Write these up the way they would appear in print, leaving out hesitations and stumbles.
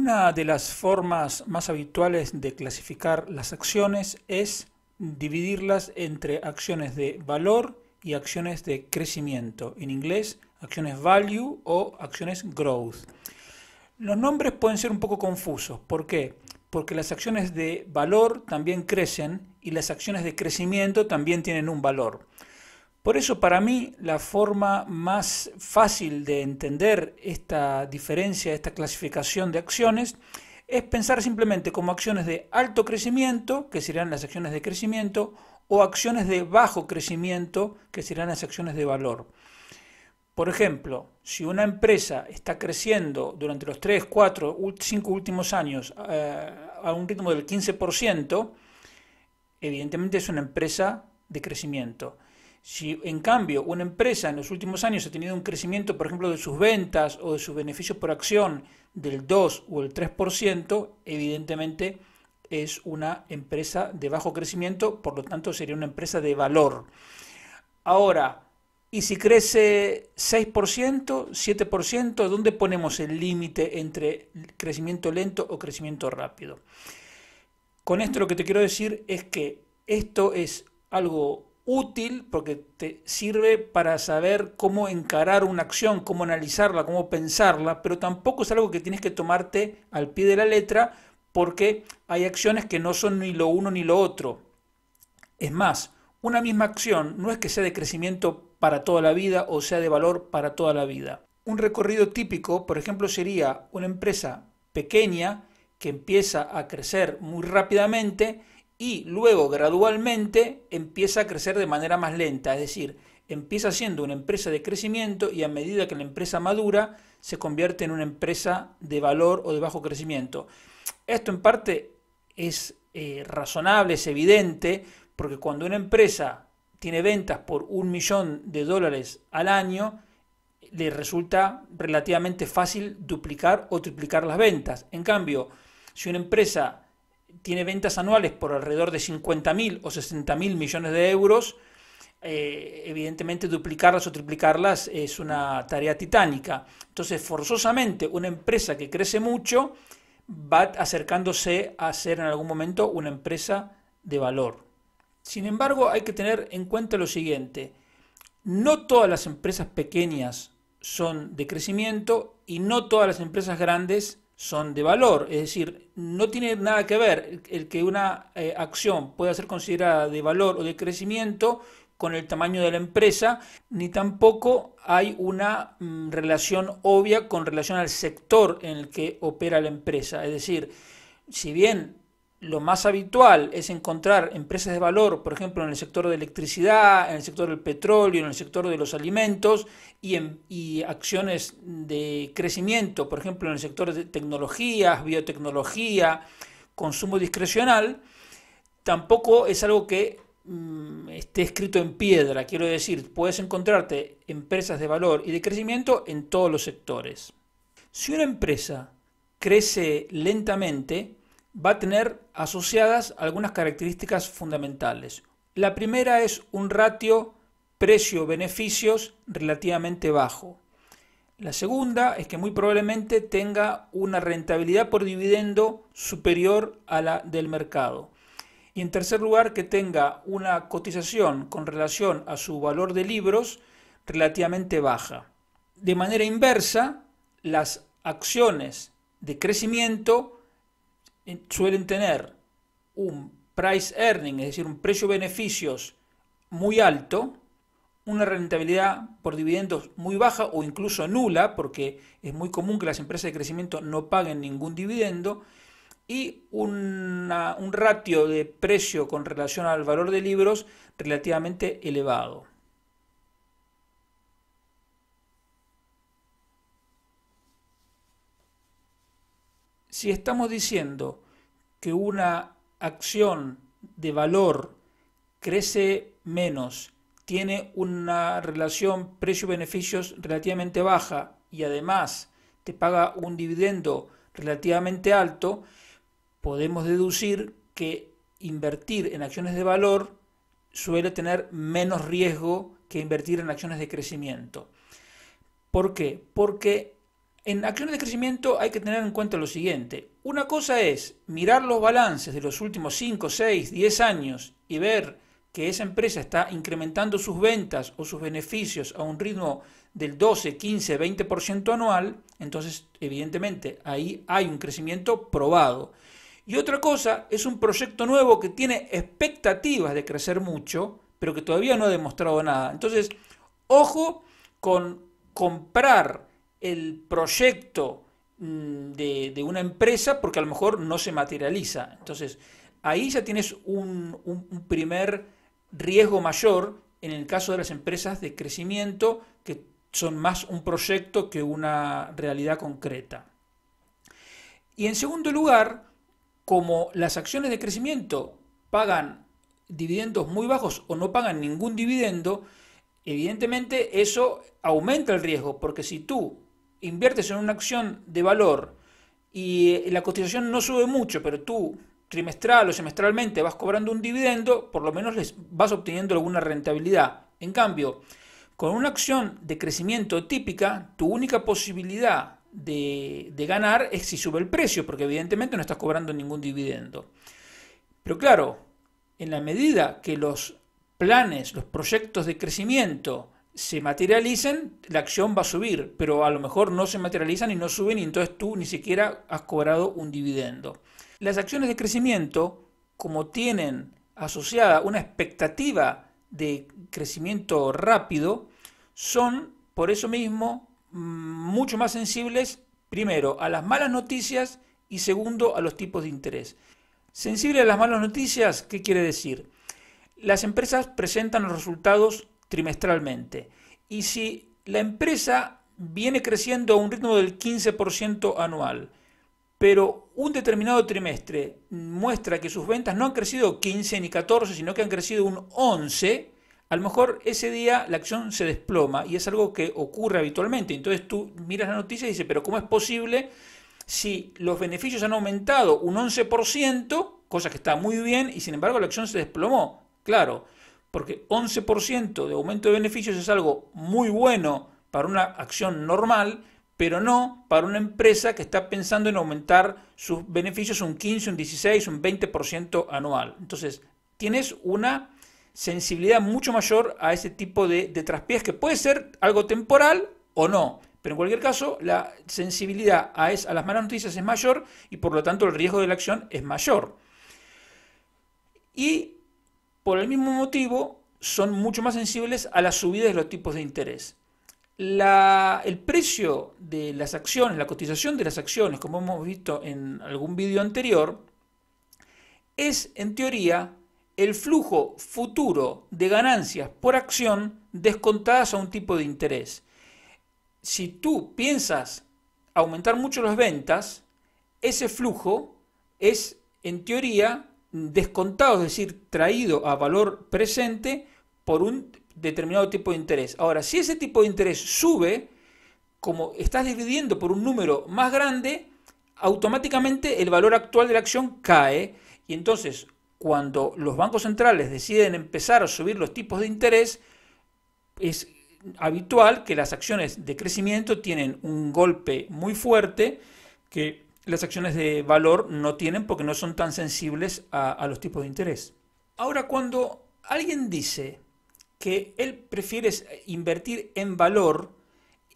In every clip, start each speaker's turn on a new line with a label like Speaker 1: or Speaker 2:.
Speaker 1: Una de las formas más habituales de clasificar las acciones es dividirlas entre acciones de valor y acciones de crecimiento. En inglés, acciones value o acciones growth. Los nombres pueden ser un poco confusos. ¿Por qué? Porque las acciones de valor también crecen y las acciones de crecimiento también tienen un valor. Por eso, para mí, la forma más fácil de entender esta diferencia, esta clasificación de acciones, es pensar simplemente como acciones de alto crecimiento, que serían las acciones de crecimiento, o acciones de bajo crecimiento, que serían las acciones de valor. Por ejemplo, si una empresa está creciendo durante los 3, 4, 5 últimos años a un ritmo del 15%, evidentemente es una empresa de crecimiento. Si en cambio una empresa en los últimos años ha tenido un crecimiento, por ejemplo, de sus ventas o de sus beneficios por acción del 2 o el 3%, evidentemente es una empresa de bajo crecimiento, por lo tanto sería una empresa de valor. Ahora, ¿y si crece 6%, 7%? ¿Dónde ponemos el límite entre crecimiento lento o crecimiento rápido? Con esto lo que te quiero decir es que esto es algo útil porque te sirve para saber cómo encarar una acción, cómo analizarla, cómo pensarla, pero tampoco es algo que tienes que tomarte al pie de la letra porque hay acciones que no son ni lo uno ni lo otro. Es más, una misma acción no es que sea de crecimiento para toda la vida o sea de valor para toda la vida. Un recorrido típico, por ejemplo, sería una empresa pequeña que empieza a crecer muy rápidamente y luego gradualmente empieza a crecer de manera más lenta, es decir, empieza siendo una empresa de crecimiento y a medida que la empresa madura se convierte en una empresa de valor o de bajo crecimiento. Esto en parte es razonable, es evidente, porque cuando una empresa tiene ventas por $1.000.000 al año, le resulta relativamente fácil duplicar o triplicar las ventas. En cambio, si una empresa tiene ventas anuales por alrededor de 50.000 o 60.000 millones de euros, evidentemente duplicarlas o triplicarlas es una tarea titánica. Entonces, forzosamente, una empresa que crece mucho va acercándose a ser en algún momento una empresa de valor. Sin embargo, hay que tener en cuenta lo siguiente: no todas las empresas pequeñas son de crecimiento y no todas las empresas grandes son de valor. Es decir, no tiene nada que ver el que una acción pueda ser considerada de valor o de crecimiento con el tamaño de la empresa, ni tampoco hay una relación obvia con relación al sector en el que opera la empresa. Es decir, si bien lo más habitual es encontrar empresas de valor, por ejemplo, en el sector de electricidad, en el sector del petróleo, en el sector de los alimentos y acciones de crecimiento, por ejemplo, en el sector de tecnologías, biotecnología, consumo discrecional, tampoco es algo que esté escrito en piedra. Quiero decir, puedes encontrarte empresas de valor y de crecimiento en todos los sectores. Si una empresa crece lentamente, va a tener asociadas algunas características fundamentales. La primera es un ratio precio-beneficios relativamente bajo. La segunda es que muy probablemente tenga una rentabilidad por dividendo superior a la del mercado. Y en tercer lugar, que tenga una cotización con relación a su valor de libros relativamente baja. De manera inversa, las acciones de crecimiento suelen tener un price earning, es decir, un precio-beneficios muy alto, una rentabilidad por dividendos muy baja o incluso nula, porque es muy común que las empresas de crecimiento no paguen ningún dividendo, y un ratio de precio con relación al valor de libros relativamente elevado. Si estamos diciendo que una acción de valor crece menos, tiene una relación precio-beneficios relativamente baja y además te paga un dividendo relativamente alto, podemos deducir que invertir en acciones de valor suele tener menos riesgo que invertir en acciones de crecimiento. ¿Por qué? Porque En acciones de crecimiento hay que tener en cuenta lo siguiente. Una cosa es mirar los balances de los últimos 5, 6, 10 años y ver que esa empresa está incrementando sus ventas o sus beneficios a un ritmo del 12, 15, 20% anual, entonces evidentemente ahí hay un crecimiento probado. Y otra cosa es un proyecto nuevo que tiene expectativas de crecer mucho, pero que todavía no ha demostrado nada. Entonces, ojo con comprar el proyecto de una empresa porque a lo mejor no se materializa. Entonces, ahí ya tienes un primer riesgo mayor en el caso de las empresas de crecimiento que son más un proyecto que una realidad concreta. Y en segundo lugar, como las acciones de crecimiento pagan dividendos muy bajos o no pagan ningún dividendo, evidentemente eso aumenta el riesgo, porque si tú inviertes en una acción de valor y la cotización no sube mucho, pero tú trimestral o semestralmente vas cobrando un dividendo, por lo menos les vas obteniendo alguna rentabilidad. En cambio, con una acción de crecimiento típica, tu única posibilidad de ganar es si sube el precio, porque evidentemente no estás cobrando ningún dividendo. Pero claro, en la medida que los planes, los proyectos de crecimiento se materialicen, la acción va a subir, pero a lo mejor no se materializan y no suben y entonces tú ni siquiera has cobrado un dividendo. Las acciones de crecimiento, como tienen asociada una expectativa de crecimiento rápido, son por eso mismo mucho más sensibles, primero, a las malas noticias y segundo, a los tipos de interés. Sensible a las malas noticias, ¿qué quiere decir? Las empresas presentan los resultados trimestralmente y si la empresa viene creciendo a un ritmo del 15% anual, pero un determinado trimestre muestra que sus ventas no han crecido 15 ni 14, sino que han crecido un 11, a lo mejor ese día la acción se desploma y es algo que ocurre habitualmente. Entonces tú miras la noticia y dices, pero ¿cómo es posible si los beneficios han aumentado un 11%, cosa que está muy bien, y sin embargo la acción se desplomó? Claro, porque 11% de aumento de beneficios es algo muy bueno para una acción normal, pero no para una empresa que está pensando en aumentar sus beneficios un 15, un 16, un 20% anual. Entonces, tienes una sensibilidad mucho mayor a ese tipo de traspiés que puede ser algo temporal o no, pero en cualquier caso la sensibilidad a las malas noticias es mayor y por lo tanto el riesgo de la acción es mayor. Y por el mismo motivo son mucho más sensibles a las subidas de los tipos de interés. El precio de las acciones, la cotización de las acciones, como hemos visto en algún vídeo anterior, es en teoría el flujo futuro de ganancias por acción descontadas a un tipo de interés. Si tú piensas aumentar mucho las ventas, ese flujo es en teoría descontado, es decir, traído a valor presente por un determinado tipo de interés. Ahora, si ese tipo de interés sube, como estás dividiendo por un número más grande, automáticamente el valor actual de la acción cae y entonces cuando los bancos centrales deciden empezar a subir los tipos de interés, es habitual que las acciones de crecimiento tienen un golpe muy fuerte que las acciones de valor no tienen porque no son tan sensibles a los tipos de interés. Ahora, cuando alguien dice que él prefiere invertir en valor,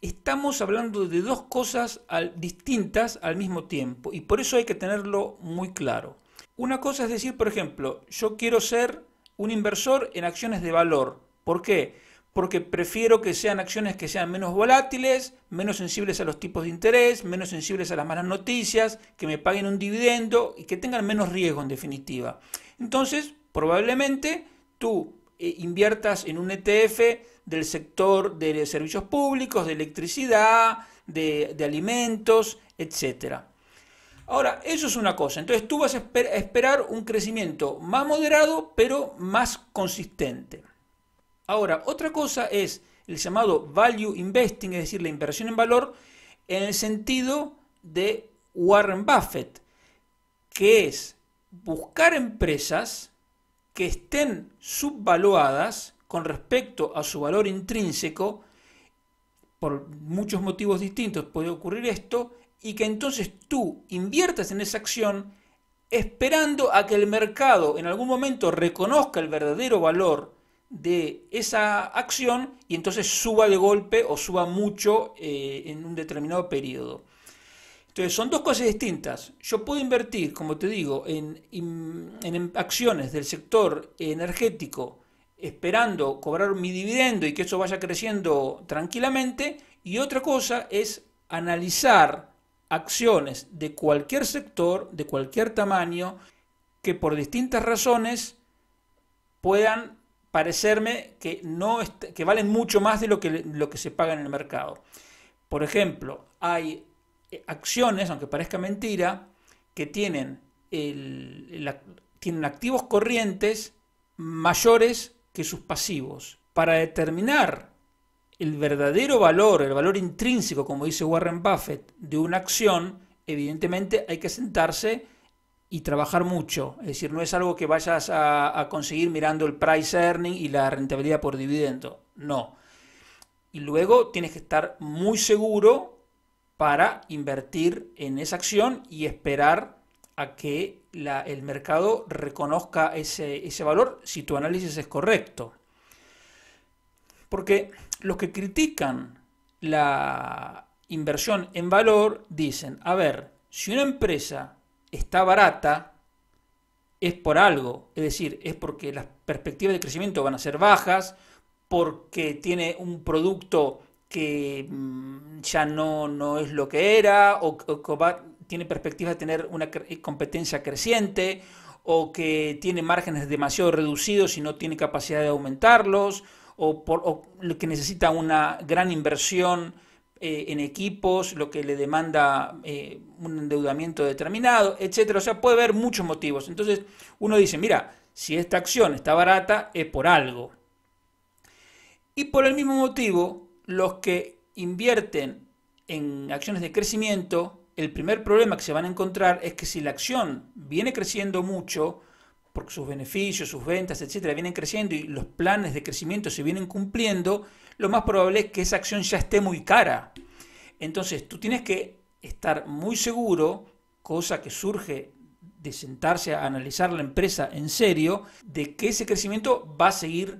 Speaker 1: estamos hablando de dos cosas distintas al mismo tiempo y por eso hay que tenerlo muy claro. Una cosa es decir, por ejemplo, yo quiero ser un inversor en acciones de valor. ¿Por qué? Porque prefiero que sean acciones que sean menos volátiles, menos sensibles a los tipos de interés, menos sensibles a las malas noticias, que me paguen un dividendo y que tengan menos riesgo en definitiva. Entonces, probablemente tú inviertas en un ETF del sector de servicios públicos, de electricidad, de alimentos, etc. Ahora, eso es una cosa. Entonces tú vas a esperar un crecimiento más moderado, pero más consistente. Ahora, otra cosa es el llamado value investing, es decir, la inversión en valor, en el sentido de Warren Buffett, que es buscar empresas que estén subvaluadas con respecto a su valor intrínseco por muchos motivos distintos puede ocurrir esto, y que entonces tú inviertas en esa acción esperando a que el mercado en algún momento reconozca el verdadero valor de esa acción y entonces suba de golpe o suba mucho en un determinado periodo. Entonces son dos cosas distintas. Yo puedo invertir, como te digo, en acciones del sector energético esperando cobrar mi dividendo y que eso vaya creciendo tranquilamente, y otra cosa es analizar acciones de cualquier sector, de cualquier tamaño, que por distintas razones puedan parecerme que, que valen mucho más de lo que se paga en el mercado. Por ejemplo, hay acciones, aunque parezca mentira, que tienen activos corrientes mayores que sus pasivos. Para determinar el verdadero valor, el valor intrínseco, como dice Warren Buffett, de una acción, evidentemente hay que sentarse y trabajar mucho. Es decir, no es algo que vayas a conseguir mirando el price earning y la rentabilidad por dividendo. No. Y luego tienes que estar muy seguro para invertir en esa acción y esperar a que el mercado reconozca ese valor si tu análisis es correcto. Porque los que critican la inversión en valor dicen, a ver, si una empresa está barata, es por algo, es decir, es porque las perspectivas de crecimiento van a ser bajas, porque tiene un producto que ya no es lo que era, o tiene perspectivas de tener una competencia creciente, o que tiene márgenes demasiado reducidos y no tiene capacidad de aumentarlos, o lo que necesita una gran inversión en equipos, lo que le demanda un endeudamiento determinado, etcétera. O sea, puede haber muchos motivos. Entonces uno dice, mira, si esta acción está barata es por algo. Y por el mismo motivo, los que invierten en acciones de crecimiento, el primer problema que se van a encontrar es que si la acción viene creciendo mucho, porque sus beneficios, sus ventas, etcétera, vienen creciendo y los planes de crecimiento se vienen cumpliendo, lo más probable es que esa acción ya esté muy cara. Entonces tú tienes que estar muy seguro, cosa que surge de sentarse a analizar la empresa en serio, de que ese crecimiento va a seguir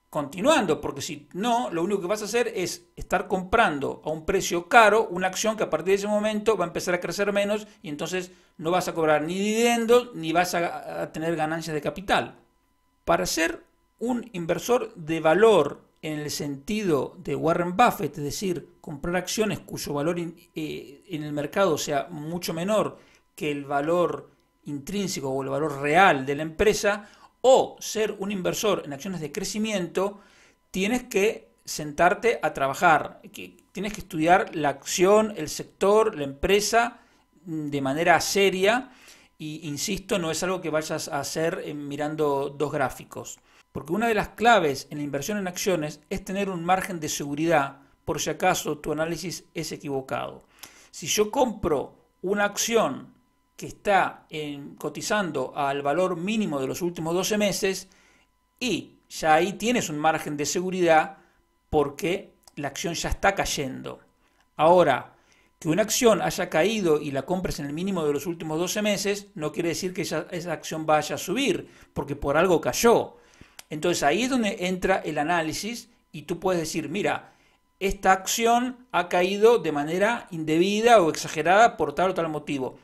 Speaker 1: continuando, porque si no, lo único que vas a hacer es estar comprando a un precio caro una acción que a partir de ese momento va a empezar a crecer menos y entonces no vas a cobrar ni dividendos ni vas a tener ganancias de capital. Para ser un inversor de valor en el sentido de Warren Buffett, es decir, comprar acciones cuyo valor en el mercado sea mucho menor que el valor intrínseco o el valor real de la empresa, o ser un inversor en acciones de crecimiento, tienes que sentarte a trabajar, tienes que estudiar la acción, el sector, la empresa de manera seria y, insisto, no es algo que vayas a hacer mirando dos gráficos. Porque una de las claves en la inversión en acciones es tener un margen de seguridad por si acaso tu análisis es equivocado. Si yo compro una acción que está cotizando al valor mínimo de los últimos 12 meses y ya ahí tienes un margen de seguridad porque la acción ya está cayendo. Ahora, que una acción haya caído y la compres en el mínimo de los últimos 12 meses no quiere decir que esa acción vaya a subir, porque por algo cayó. Entonces ahí es donde entra el análisis y tú puedes decir, mira, esta acción ha caído de manera indebida o exagerada por tal o tal motivo.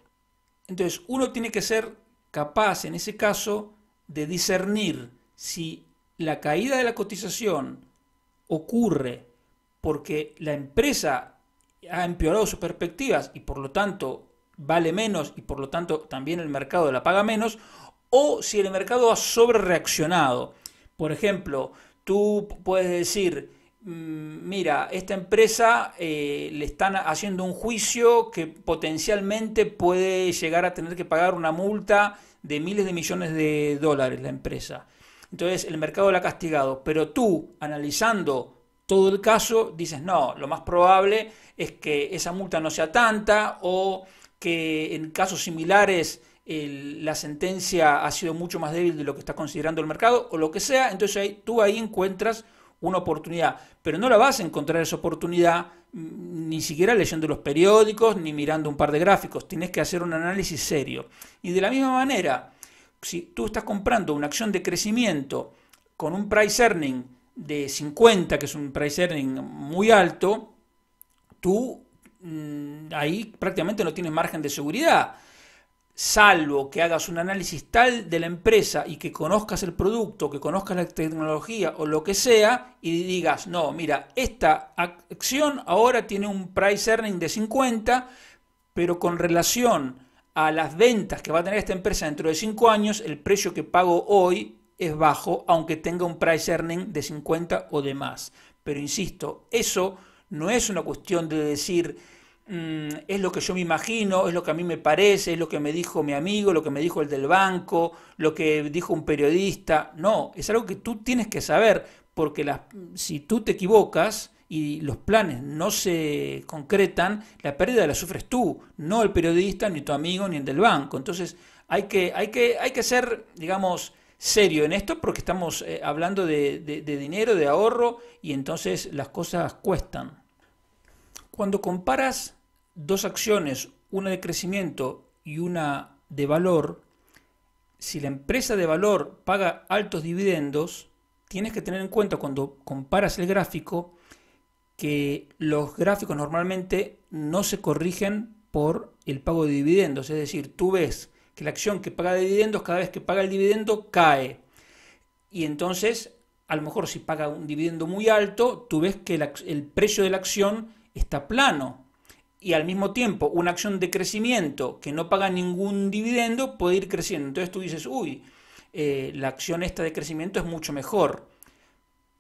Speaker 1: Entonces uno tiene que ser capaz en ese caso de discernir si la caída de la cotización ocurre porque la empresa ha empeorado sus perspectivas y por lo tanto vale menos y por lo tanto también el mercado la paga menos, o si el mercado ha sobrereaccionado. Por ejemplo, tú puedes decir, mira, esta empresa le están haciendo un juicio que potencialmente puede llegar a tener que pagar una multa de miles de millones de dólares la empresa. Entonces el mercado la ha castigado, pero tú, analizando todo el caso, dices, no, lo más probable es que esa multa no sea tanta, o que en casos similares la sentencia ha sido mucho más débil de lo que está considerando el mercado, o lo que sea. Entonces tú ahí encuentras una oportunidad, pero no la vas a encontrar esa oportunidad ni siquiera leyendo los periódicos ni mirando un par de gráficos. Tienes que hacer un análisis serio. Y de la misma manera, si tú estás comprando una acción de crecimiento con un price earning de 50, que es un price earning muy alto, tú ahí prácticamente no tienes margen de seguridad. Salvo que hagas un análisis tal de la empresa y que conozcas el producto, que conozcas la tecnología o lo que sea, y digas, no, mira, esta acción ahora tiene un price earning de 50, pero con relación a las ventas que va a tener esta empresa dentro de 5 años, el precio que pago hoy es bajo, aunque tenga un price earning de 50 o de más. Pero insisto, eso no es una cuestión de decir, es lo que yo me imagino, es lo que a mí me parece, es lo que me dijo mi amigo, lo que me dijo el del banco, lo que dijo un periodista. No, es algo que tú tienes que saber, porque si tú te equivocas y los planes no se concretan, la pérdida la sufres tú, no el periodista, ni tu amigo, ni el del banco. Entonces hay que ser, digamos, serio en esto, porque estamos hablando de dinero, de ahorro, y entonces las cosas cuestan. Cuando comparas dos acciones, una de crecimiento y una de valor, si la empresa de valor paga altos dividendos, tienes que tener en cuenta cuando comparas el gráfico que los gráficos normalmente no se corrigen por el pago de dividendos. Es decir, tú ves que la acción que paga dividendos, cada vez que paga el dividendo, cae. Y entonces, a lo mejor si paga un dividendo muy alto, tú ves que el precio de la acción está plano. Y al mismo tiempo, una acción de crecimiento que no paga ningún dividendo puede ir creciendo. Entonces tú dices, uy, la acción esta de crecimiento es mucho mejor.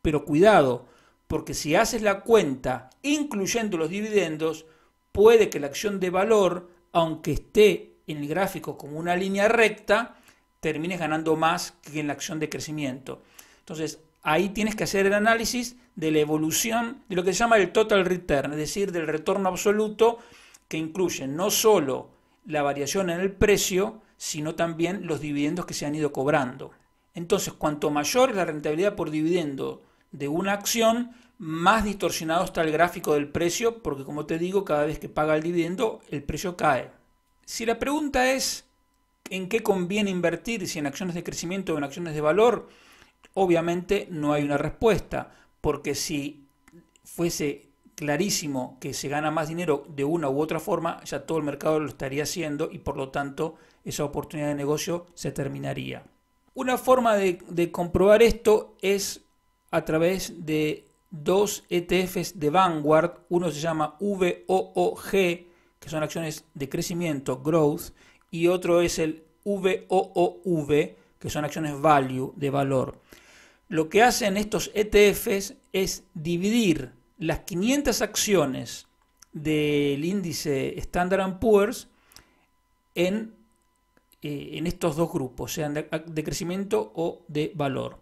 Speaker 1: Pero cuidado, porque si haces la cuenta incluyendo los dividendos, puede que la acción de valor, aunque esté en el gráfico como una línea recta, termines ganando más que en la acción de crecimiento. Entonces, ahí tienes que hacer el análisis de la evolución de lo que se llama el total return, es decir, del retorno absoluto, que incluye no solo la variación en el precio, sino también los dividendos que se han ido cobrando. Entonces, cuanto mayor es la rentabilidad por dividendo de una acción, más distorsionado está el gráfico del precio, porque como te digo, cada vez que paga el dividendo, el precio cae. Si la pregunta es en qué conviene invertir, si en acciones de crecimiento o en acciones de valor, obviamente no hay una respuesta, porque si fuese clarísimo que se gana más dinero de una u otra forma, ya todo el mercado lo estaría haciendo y por lo tanto esa oportunidad de negocio se terminaría. Una forma de comprobar esto es a través de dos ETFs de Vanguard. Uno se llama VOOG, que son acciones de crecimiento, growth, y otro es el VOOV, que son acciones value, de valor. Lo que hacen estos ETFs es dividir las 500 acciones del índice Standard & Poor's en estos dos grupos, sean de crecimiento o de valor.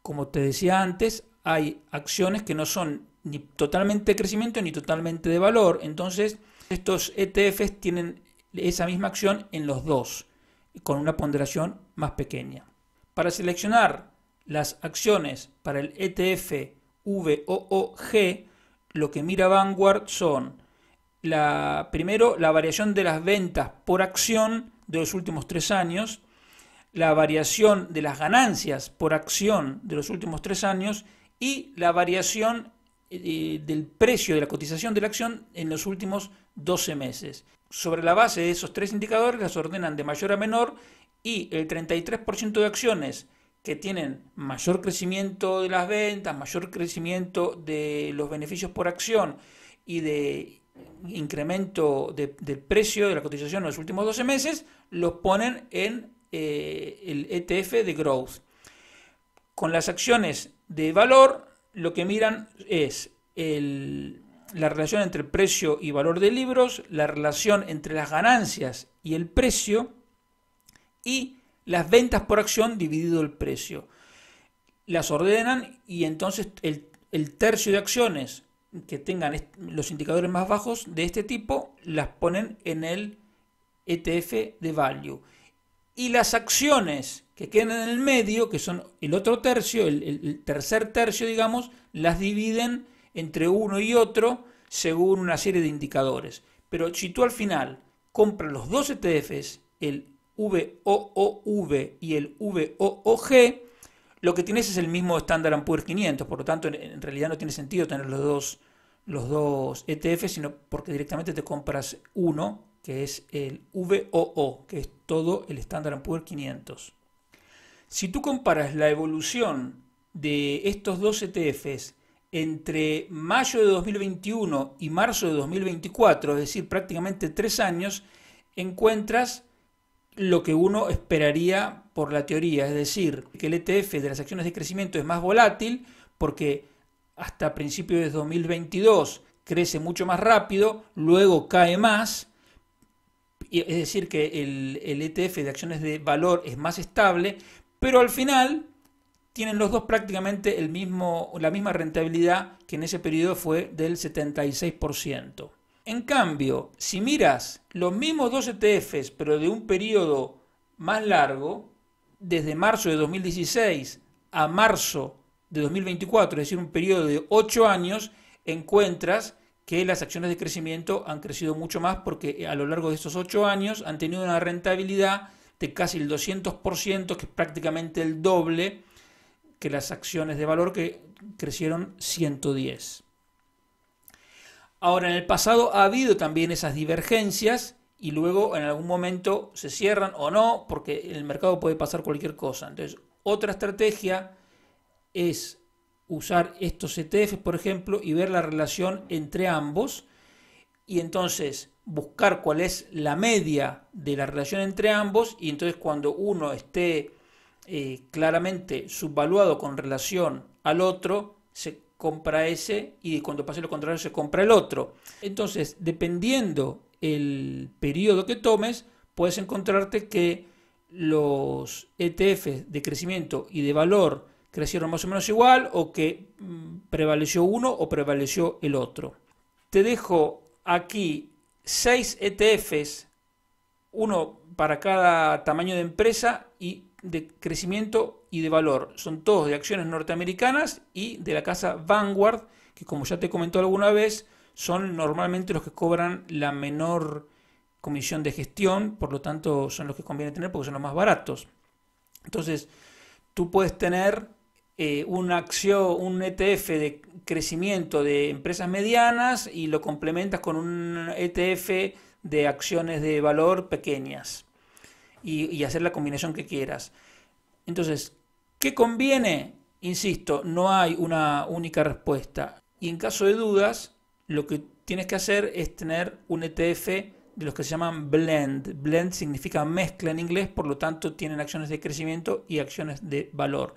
Speaker 1: Como te decía antes, hay acciones que no son ni totalmente de crecimiento ni totalmente de valor. Entonces, estos ETFs tienen esa misma acción en los dos, con una ponderación más pequeña. Para seleccionar las acciones para el ETF VOOG, lo que mira Vanguard son primero la variación de las ventas por acción de los últimos 3 años, la variación de las ganancias por acción de los últimos 3 años y la variación del precio de la cotización de la acción en los últimos 12 meses. Sobre la base de esos 3 indicadores las ordenan de mayor a menor, y el 33% de acciones que tienen mayor crecimiento de las ventas, mayor crecimiento de los beneficios por acción y de incremento del precio de la cotización en los últimos 12 meses, los ponen en el ETF de Growth. Con las acciones de valor, lo que miran es la relación entre el precio y valor de libros, la relación entre las ganancias y el precio, y las ventas por acción dividido el precio. Las ordenan y entonces el tercio de acciones que tengan los indicadores más bajos de este tipo las ponen en el ETF de Value. y las acciones que quedan en el medio, que son el otro tercio, el tercer tercio, digamos, las dividen entre uno y otro según una serie de indicadores. Pero si tú al final compras los dos ETFs, el VOOV y el VOOG, lo que tienes es el mismo Standard & Poor's 500, por lo tanto en realidad no tiene sentido tener los dos ETFs, sino porque directamente te compras uno, que es el VOO, que es todo el Standard & Poor's 500. Si tú comparas la evolución de estos dos ETFs entre mayo de 2021 y marzo de 2024, es decir, prácticamente 3 años, encuentras lo que uno esperaría por la teoría, es decir, que el ETF de las acciones de crecimiento es más volátil porque hasta principios de 2022 crece mucho más rápido, luego cae más, es decir, que el ETF de acciones de valor es más estable, pero al final tienen los dos prácticamente la misma rentabilidad, que en ese periodo fue del 76%. En cambio, si miras los mismos dos ETFs, pero de un periodo más largo, desde marzo de 2016 a marzo de 2024, es decir, un periodo de 8 años, encuentras que las acciones de crecimiento han crecido mucho más porque a lo largo de estos 8 años han tenido una rentabilidad de casi el 200%, que es prácticamente el doble que las acciones de valor, que crecieron 110. Ahora, en el pasado ha habido también esas divergencias y luego en algún momento se cierran o no, porque en el mercado puede pasar cualquier cosa. Entonces, otra estrategia es usar estos ETFs, por ejemplo, y ver la relación entre ambos, y entonces buscar cuál es la media de la relación entre ambos, y entonces cuando uno esté claramente subvaluado con relación al otro, se compra ese, y cuando pase lo contrario se compra el otro. Entonces, dependiendo el periodo que tomes, puedes encontrarte que los ETFs de crecimiento y de valor crecieron más o menos igual, o que prevaleció uno o prevaleció el otro. Te dejo aquí 6 ETFs, uno para cada tamaño de empresa y de crecimiento y de valor. Son todos de acciones norteamericanas y de la casa Vanguard, que como ya te comentó alguna vez, son normalmente los que cobran la menor comisión de gestión, por lo tanto son los que conviene tener porque son los más baratos. Entonces, tú puedes tener un ETF de crecimiento de empresas medianas y lo complementas con un ETF de acciones de valor pequeñas y hacer la combinación que quieras. Entonces, ¿qué conviene? Insisto, no hay una única respuesta. Y en caso de dudas, lo que tienes que hacer es tener un ETF de los que se llaman blend. Blend significa mezcla en inglés, por lo tanto tienen acciones de crecimiento y acciones de valor.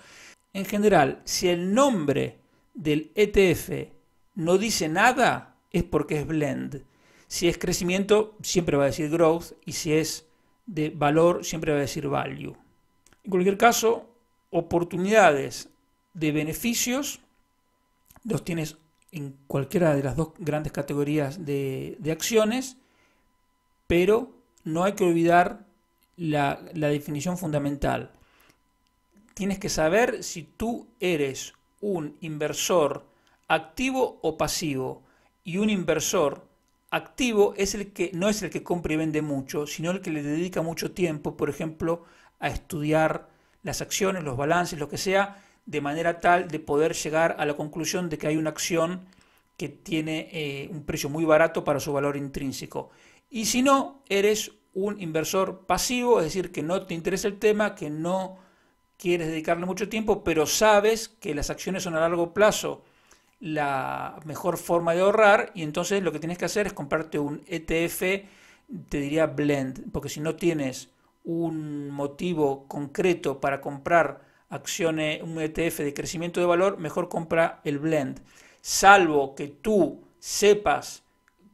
Speaker 1: En general, si el nombre del ETF no dice nada, es porque es blend. Si es crecimiento, siempre va a decir growth, y si es de valor, siempre va a decir value. En cualquier caso, oportunidades de beneficios los tienes en cualquiera de las dos grandes categorías de acciones, pero no hay que olvidar la definición fundamental. Tienes que saber si tú eres un inversor activo o pasivo, y un inversor activo es no es el que compra y vende mucho, sino el que le dedica mucho tiempo, por ejemplo, a estudiar las acciones, los balances, lo que sea, de manera tal de poder llegar a la conclusión de que hay una acción que tiene un precio muy barato para su valor intrínseco. Y si no, eres un inversor pasivo, es decir, que no te interesa el tema, que no quieres dedicarle mucho tiempo, pero sabes que las acciones son a largo plazo la mejor forma de ahorrar, y entonces lo que tienes que hacer es comprarte un ETF, te diría blend, porque si no tienes un motivo concreto para comprar acciones, un ETF de crecimiento de valor, mejor compra el blend. Salvo que tú sepas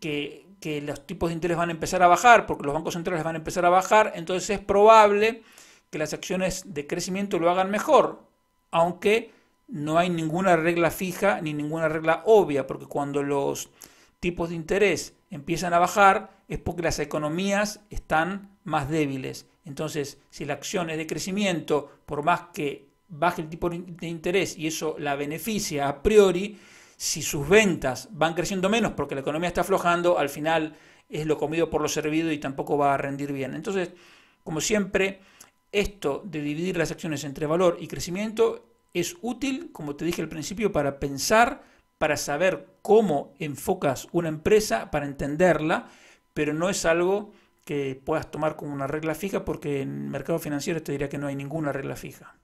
Speaker 1: que los tipos de interés van a empezar a bajar, porque los bancos centrales van a empezar a bajar, entonces es probable que las acciones de crecimiento lo hagan mejor, aunque no hay ninguna regla fija ni ninguna regla obvia, porque cuando los tipos de interés empiezan a bajar es porque las economías están más débiles. Entonces, si la acción es de crecimiento, por más que baje el tipo de interés y eso la beneficia a priori, si sus ventas van creciendo menos porque la economía está aflojando, al final es lo comido por lo servido y tampoco va a rendir bien. Entonces, como siempre, esto de dividir las acciones entre valor y crecimiento es útil, como te dije al principio, para pensar, para saber cómo enfocas una empresa, para entenderla, pero no es algo que puedas tomar como una regla fija, porque en el mercado financiero te diría que no hay ninguna regla fija.